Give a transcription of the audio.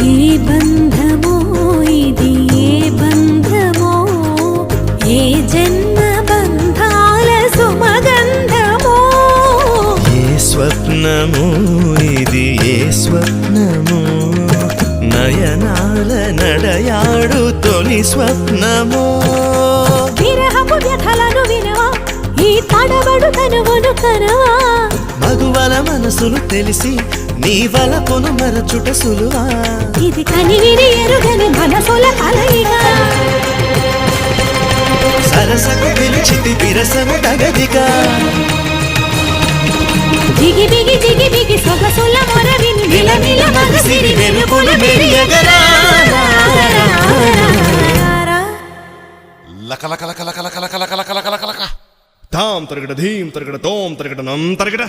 ఏ బంధమో ఇది ఏ బంధమో ఏ జన్మ బంధాల సుమగంధమో ఏ స్వప్నమో ఇది ఏ స్వప్నమో నయనాల నడయాడు తొలి స్వప్నమో విరహపు వ్యథలను వినవా ఈ తడబడు తనువును కనవా మగువల మనసులు తెలిసి నీ వలపును మరచుట సులువా ఇది కనివిని ఎరుగని మనసుల కలయిక సరసకు పిలిచితి విరసము తగదిగా దిగి దిగి దిగి దిగి సొగసుల మొరవిని నిలమిల మగసిరి వెలుగులు మెరియగరా లక లక లక లక లక లక లక లక లక లక తాం తరగడ ధీం తరగడ తోం తరగడ నం తరగడ